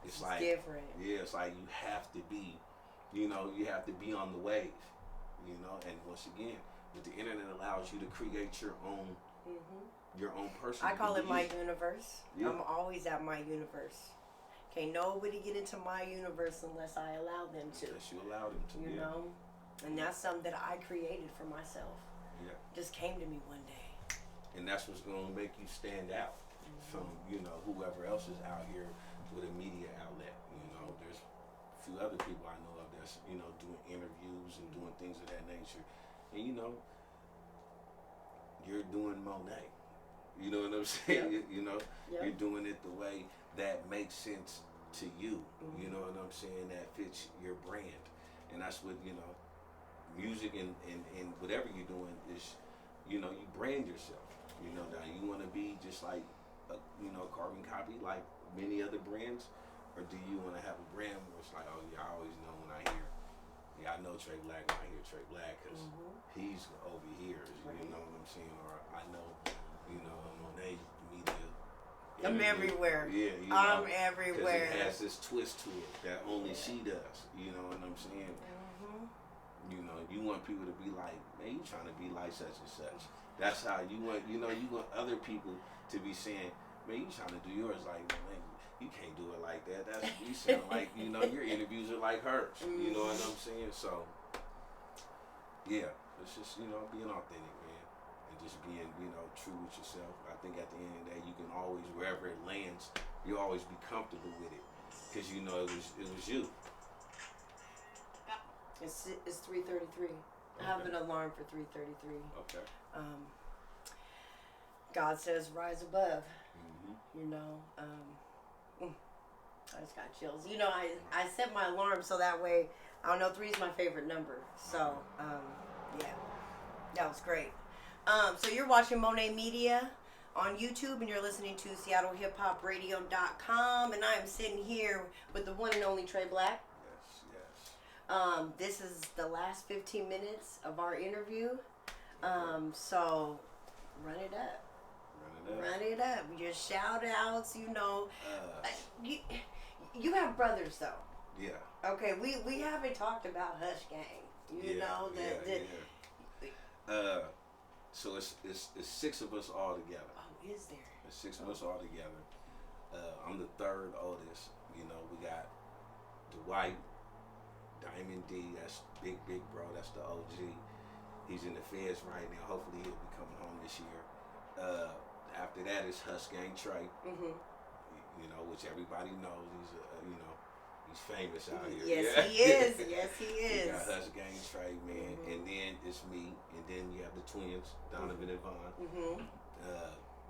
it's like different. Yeah, it's like you have to be, you know, you have to be on the wave. You know, and once again, but the internet allows you to create your own person. I call it my universe. Yeah. I'm always at my universe. Can't nobody get into my universe unless I allow them to. Unless you allow them to. You know, and that's something that I created for myself. Yeah. Just came to me one day. And that's what's going to make you stand out from, you know, whoever else is out here with a media outlet. You know, there's a few other people I know of that's, you know, doing interviews and doing things of that nature. And you know, you're doing Monae. You know what I'm saying? Yep. You know, Yep. you're doing it the way that makes sense to you. You know what I'm saying? That fits your brand. And that's what, you know, music and whatever you're doing is, you know, you brand yourself. You know, now you want to be just like, you know, carbon copy like many other brands, or do you want to have a brand where it's like, oh yeah, I always know when I hear, yeah, I know Trey Blac when I hear Trey Blac because he's over here. You know what I'm saying? Or I know, you know, Monae media. I'm everywhere. Yeah, you I'm know, everywhere. it has this twist to it that only she does. You know what I'm saying? You know, you want people to be like, man, you trying to be like such and such. That's how you want, you know, you want other people to be saying, man, you trying to do yours like, man, you can't do it like that. That's, you sound like, you know, your interviews are like hers. You know what I'm saying? So, yeah, it's just, you know, being authentic, man. And just being, you know, true with yourself. I think at the end of the day, you can always, wherever it lands, you always be comfortable with it. Because, you know, it was you. It's 3:33. I have an alarm for 3:33. Okay. God says rise above. You know, I just got chills. You know, I set my alarm so that way, I don't know, 3 is my favorite number. So, yeah, that was great. So you're watching Monae Media on YouTube and you're listening to SeattleHipHopRadio.com, and I am sitting here with the one and only Trey Blac. Yes. This is the last 15 minutes of our interview. So run it up. Run it up. Your shout outs, you know. You have brothers though. Yeah. Okay, we haven't talked about Hush Gang. You know that. So it's 6 of us all together. Oh, is there? It's 6 of us all together. I'm the third oldest. You know, we got Dwight, Diamond D, that's big bro, that's the OG. He's in the feds right now. Hopefully he'll be coming home this year. After that is Hush Gang Trey. You know, which everybody knows. He's he's famous out here. Yes, he is. Yes, he is. You got Hush Gang Trey, man, and then it's me, and then you have the twins, Donovan and Vaughn,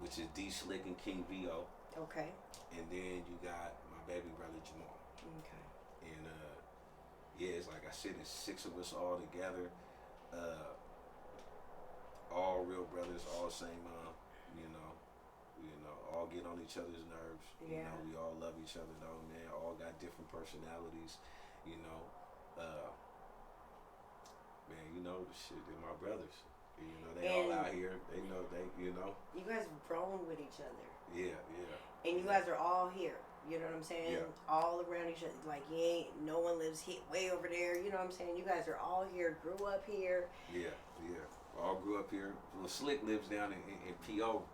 which is D Slick and King VO. Okay. And then you got my baby brother Jamal. Okay. And yeah, it's like I said, it's 6 of us all together. All real brothers, all same mom. You know, all get on each other's nerves. You know, we all love each other though, man. All got different personalities. You know, man. You know, shit, they're my brothers. You know, they all out here. They know You know. You guys have grown with each other. Yeah. And you guys are all here. You know what I'm saying? Yeah. All around each other. Like, no one lives way over there. You know what I'm saying? You guys are all here, grew up here. Yeah. All grew up here. Well, Slick lives down in P.O.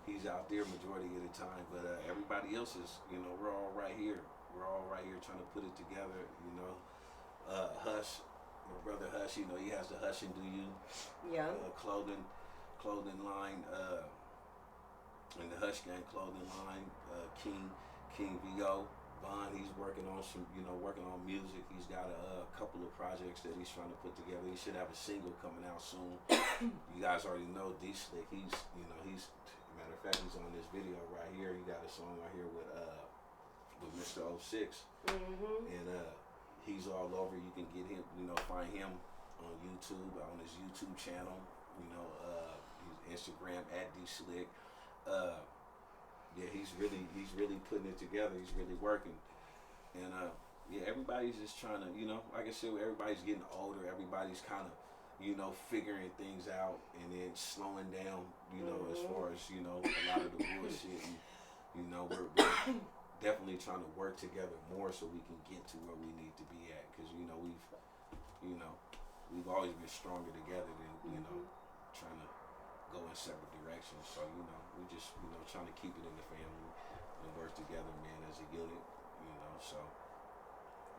He's out there majority of the time. But everybody else is, you know, we're all right here. We're all right here trying to put it together, you know. Hush, my brother Hush, you know, he has the Hush and Do You clothing line. And the Hush Gang clothing line. King VO. Vaughn, he's working on music. He's got a couple of projects that he's trying to put together. He should have a single coming out soon. You guys already know D Slick. He's matter of fact, he's on this video right here. He got a song right here with Mr. 06. And he's all over. You can get him, you know, find him on YouTube, on his YouTube channel. You know, his Instagram at D Slick. Yeah, he's really putting it together. He's really working, and yeah, everybody's just trying to, you know, like I said, everybody's getting older. Everybody's kind of, you know, figuring things out and then slowing down. You know, as far as, you know, a lot of the bullshit. And, you know, we're definitely trying to work together more so we can get to where we need to be at. Because we've always been stronger together than trying to go in separate directions. So, you know, we just, you know, trying to keep it in the family and work together, man, as a unit, you know, so.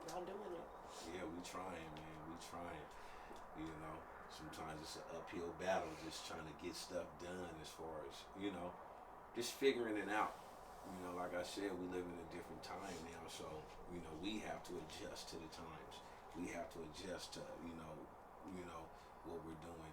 Y'all doing it. Yeah, we trying, man, you know. Sometimes it's an uphill battle just trying to get stuff done as far as, you know, just figuring it out, you know, like I said, we live in a different time now, so you know, we have to adjust to the times. We have to adjust to you know what we're doing,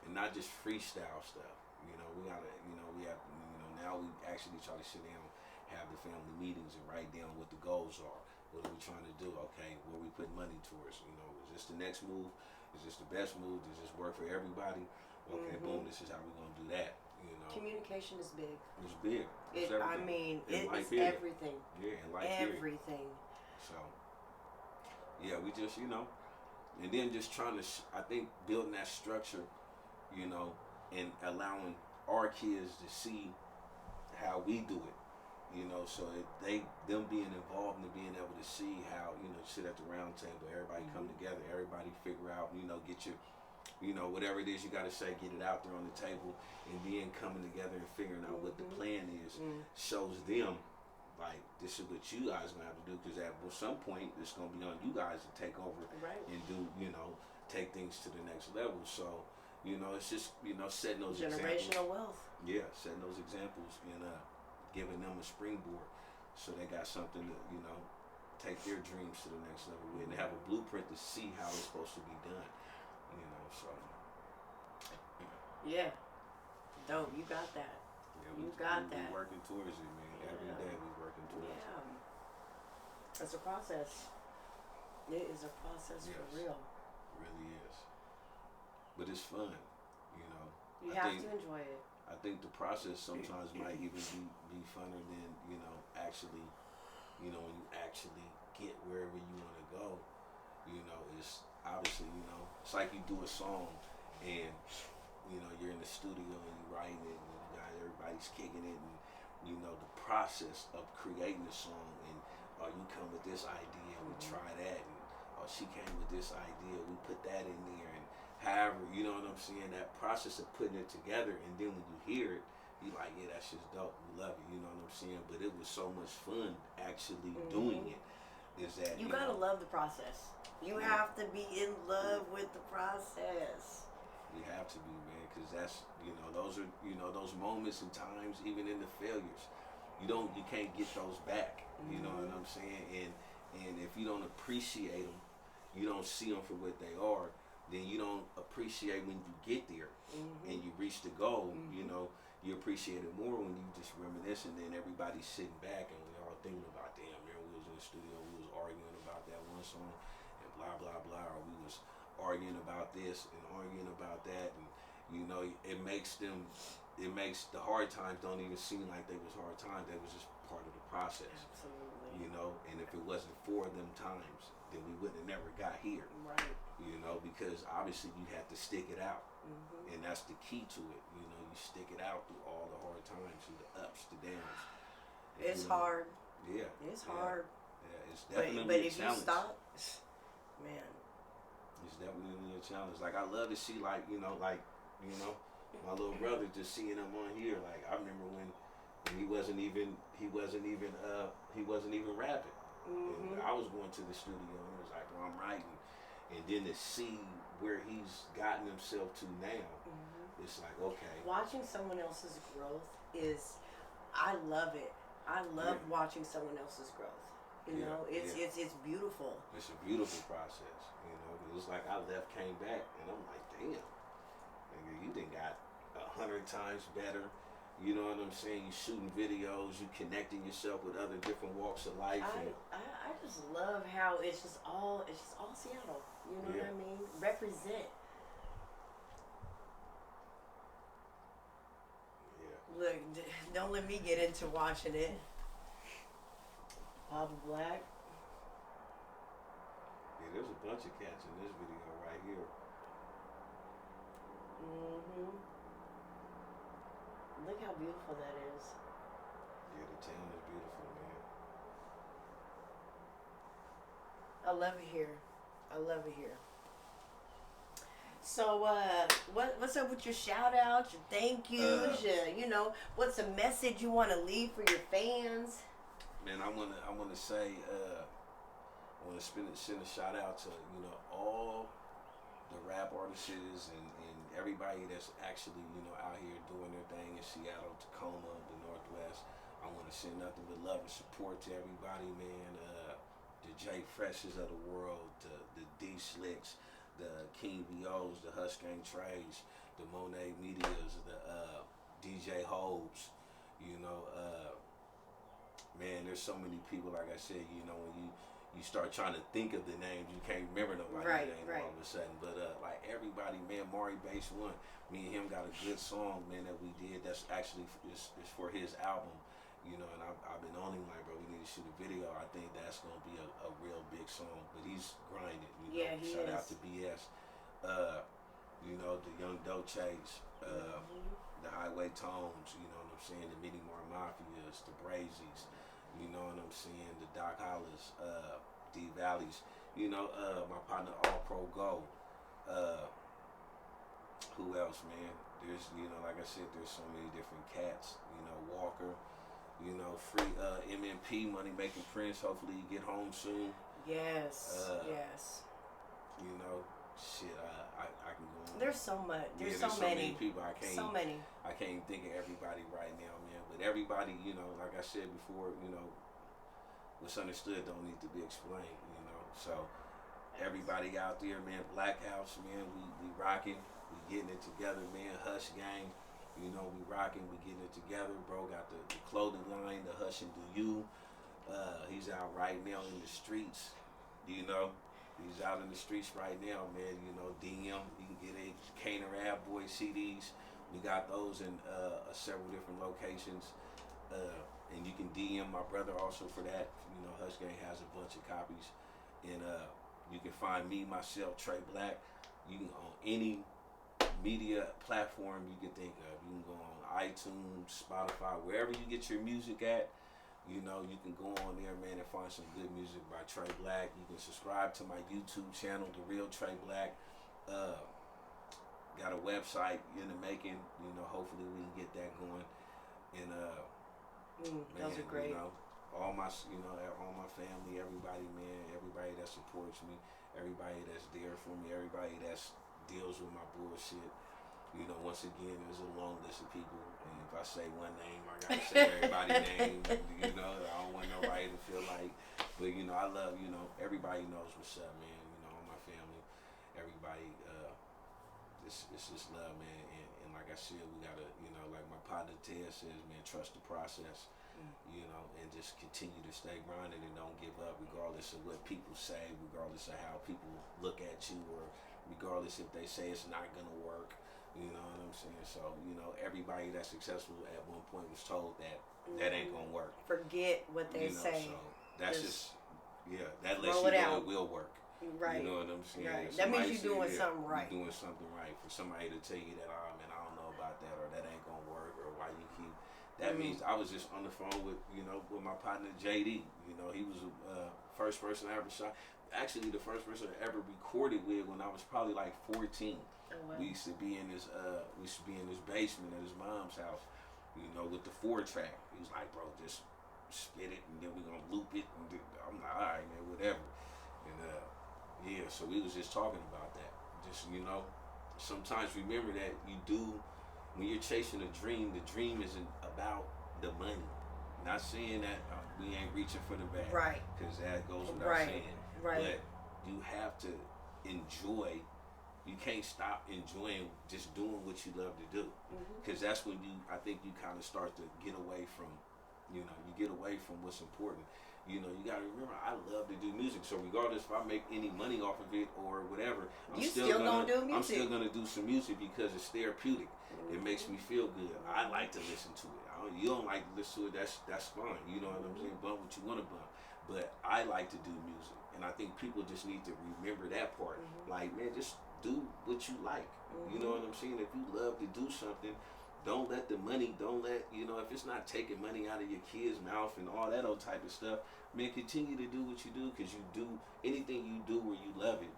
and not just freestyle stuff. You know, we gotta, you know, we have, you know, now we actually try to sit down, have the family meetings, and write down what the goals are. What are we trying to do? Okay, what are we putting money towards? You know, is this the next move? Is this the best move? Does this work for everybody? Okay, boom, this is how we're gonna do that. You know, Communication is big. it's big. It's I everything. mean, In life it's period. everything. Yeah, and life period. Everything. So, yeah, we just, you know, and then just trying to, I think, building that structure, you know, and allowing our kids to see how we do it, you know, so them being involved and being able to see how, you know, sit at the round table, everybody come together, everybody figure out, you know, get your, you know, whatever it is you got to say, get it out there on the table, and then coming together and figuring out what the plan is, shows them, like, this is what you guys gonna have to do, because at some point it's gonna be on you guys to take over and do, you know, take things to the next level. So, you know, it's just, you know, setting those Generational examples. wealth. Yeah, setting those examples and giving them a springboard, so they got something to, you know, take their dreams to the next level with, and have a blueprint to see how it's supposed to be done. You know, so. Yeah. Dope. You got that. Yeah, You got that. We working towards it, man. Every day we working towards it. Yeah. It's a process. It is a process for real. It really is. But it's fun, you know. You have to enjoy it. I think the process sometimes might even be funner than, you know, actually, you know, when you actually get wherever you want to go. You know, it's obviously, you know, it's like you do a song and, you know, you're in the studio and you're writing it and you got everybody's kicking it, and, you know, the process of creating the song, and you come with this idea, we try that, and she came with this idea, we put that in there, and however, you know what I'm saying, that process of putting it together, and then when you hear it, you like, yeah, that's just dope, we love it, you know what I'm saying, but it was so much fun actually doing it. Is that you gotta love the process. You have to be in love with the process. You have to be, man, because that's, you know, those are, you know, those moments and times, even in the failures, you can't get those back. You know what I'm saying? And if you don't appreciate them, you don't see them for what they are, then you don't appreciate when you get there and you reach the goal. You know, you appreciate it more when you just reminisce, and then everybody's sitting back and we're all thinking about, damn, man, we was in the studio, we was arguing about that one song and blah, blah, blah, or we was arguing about this and arguing about that, and, you know, it makes the hard times don't even seem like they was hard times. They was just part of the process. Absolutely. You know, and if it wasn't for them times, then we wouldn't have never got here. Right. You know, because obviously you have to stick it out. And that's the key to it. You know, you stick it out through all the hard times, through the ups, the downs. It's hard. Yeah. It's hard. Yeah, it's definitely but a if challenge. you stop, man. It's definitely a challenge. Like, I love to see, my little brother, just seeing him on here. Like, I remember when he wasn't even rapping. And I was going to the studio and it was like, well, I'm writing, and then to see where he's gotten himself to now, it's like, okay. Watching someone else's growth I love it. I love watching someone else's growth. You know, it's beautiful. It's a beautiful process. You know, it's like I left, came back, and I'm like, damn, nigga, you done got 100 times better. You know what I'm saying? You shooting videos, you connecting yourself with other different walks of life. I just love how it's just all Seattle. You know what I mean? Represent. Yeah. Look, don't let me get into watching it. Papa Blac. Yeah, there's a bunch of cats in this video right here. Look how beautiful that is. Yeah, the town is beautiful, man. I love it here. I love it here. So, what's up with your shout outs, your thank yous, what's a message you want to leave for your fans? Man, I wanna say, I wanna send a shout out to, all the rap artists and everybody that's actually, out here doing their thing in Seattle, Tacoma, the Northwest. I want to send nothing but love and support to everybody, man. The J Freshes of the world, the D Slicks, the King VOs, the Hush Gang Trays, the Monae Medias, the DJ Hobes, man, there's so many people, like I said, when you start trying to think of the names, you can't remember nobody's name all of a sudden. But like everybody, man, Mari Bass One, me and him got a good song, man, that we did. That's actually is for his album, and I've been on him like, bro, we need to shoot a video. I think that's gonna be a real big song. But he's grinding. Yeah, he Shout is. out to BS. The Young Dolces, the Highway Tones. You know what I'm saying? The Mini Mar Mafias, the Brazies. You know what I'm saying? The Doc Hollis, D Valleys. My partner All Pro Go. Who else, man? There's, like I said, there's so many different cats. Walker. Free MMP, Money Making Prince. Hopefully you get home soon. Yes. Yes. Shit. I can go on. There's so much. There's so many people. I can't. So many. I can't think of everybody right now, man. But everybody, like I said before, what's understood don't need to be explained. So everybody out there, man. Blac House, man. We rocking. We getting it together, man. Hush Gang. We rocking, we getting it together, bro. Got the clothing line, the Hush and Do You. He's out right now in the streets. He's out in the streets right now, man. DM. You can get a Cane Rap Boy CDs. We got those in several different locations. And you can DM my brother also for that. Hush Gang has a bunch of copies. And you can find me, myself, Trey Blac. You can on any media platform you can think of. You can go on iTunes, Spotify, wherever you get your music at. You can go on there, man, and find some good music by Trey Blac. You can subscribe to my YouTube channel, The Real Trey Blac. Got a website in the making. Hopefully we can get that going. And those are great. All my family, everybody, man, everybody that supports me, everybody that's there for me, everybody that's deals with my bullshit. Once again, there's a long list of people, and if I say one name, I gotta say everybody's name. I don't want nobody to feel like, but I love, everybody knows what's up, man. All my family, everybody. It's just love, man. And like I said, we gotta, like my partner Ted says, man, trust the process. And just continue to stay grinding and don't give up, regardless of what people say, regardless of how people look at you, or regardless if they say it's not gonna work. You know what I'm saying? So, everybody that's successful at one point was told that ain't gonna work. Forget what they say. So that's just that lets you know it will work. Right. You know what I'm saying? Right. That means you're doing something right. You're doing something right. For somebody to tell you that, man, I don't know about that, or that ain't gonna work, or why you keep. That means I was just on the phone with my partner JD. He was the first person I ever shot. Actually, the first person I ever recorded with when I was probably like 14. Oh, wow. We used to be in this basement at his mom's house, with the 4-track. He was like, bro, just spit it and then we're gonna loop it. And I'm like, all right, man, whatever. And so we was just talking about that. Just sometimes remember that you do. When you're chasing a dream, the dream isn't about the money. Not saying that we ain't reaching for the bag, right? Because that goes without saying. Right. But you have to enjoy. You can't stop enjoying just doing what you love to do, because that's when I think you kind of start to get away from, you get away from what's important. You got to remember, I love to do music. So regardless if I make any money off of it or whatever, I'm still gonna do music. I'm still gonna do some music because it's therapeutic. It makes me feel good. I like to listen to it. You don't like to listen to it, that's fine. You know what I'm saying? Bump what you want to bump. But I like to do music, and I think people just need to remember that part. Like, man, just do what you like. You know what I'm saying? If you love to do something, don't let the money, if it's not taking money out of your kid's mouth and all that old type of stuff, man, continue to do what you do, because you do anything you do where you love it.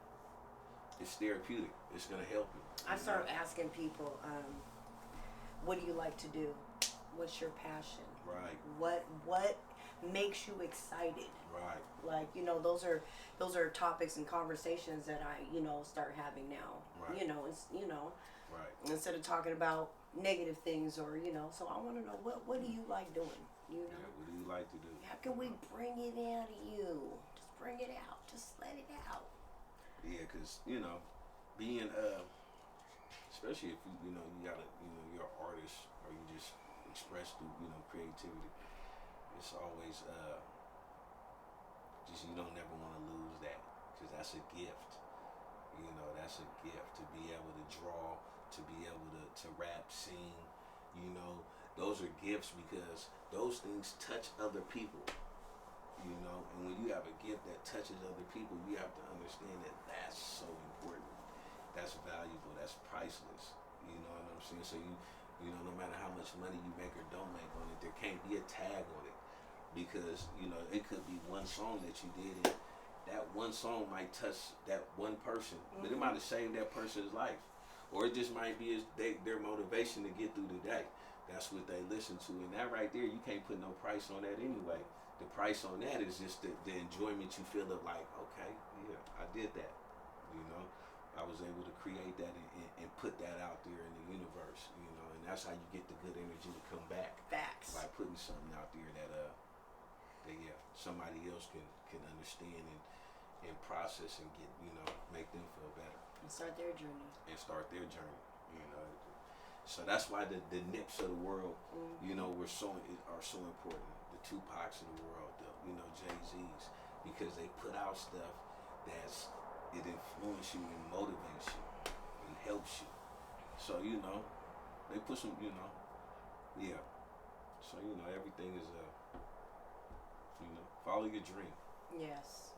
It's therapeutic. It's gonna help you. I started asking people, what do you like to do? What's your passion? Right. What makes you excited. Right. Like, those are topics and conversations that I, start having now. Right. Right. Instead of talking about negative things or, so I want to know what do you like doing? Yeah, what do you like to do? How can we bring it out of you? Just bring it out. Just let it out. Yeah, because, being, especially if you got you're an artist or you just express through, creativity, it's always, just, you don't never want to lose that because that's a gift. That's a gift to be able to draw, to be able to rap, sing, those are gifts because those things touch other people, and when you have a gift that touches other people, you have to understand that that's so important, that's valuable, that's priceless, you know what I'm saying? So no matter how much money you make or don't make on it, there can't be a tag on it because, it could be one song that you did and that one song might touch that one person, but it might have saved that person's life. Or it just might be their motivation to get through the day. That's what they listen to. And that right there, you can't put no price on that anyway. The price on that is just the enjoyment you feel of like, okay, yeah, I did that. I was able to create that and put that out there in the universe, and that's how you get the good energy to come back. Facts. By putting something out there that somebody else can understand and process and get, make them feel better. And start their journey. So that's why the Nips of the world, are so important. The Tupacs of the world, the Jay-Z's, because they put out stuff it influences you and motivates you and helps you. So they put some, yeah. So everything is follow your dream. Yes.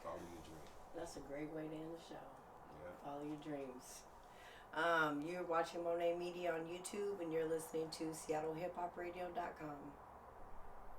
Follow your dream. That's a great way to end the show. Yeah. Follow your dreams. You're watching Monae Media on YouTube and you're listening to SeattleHipHopRadio.com.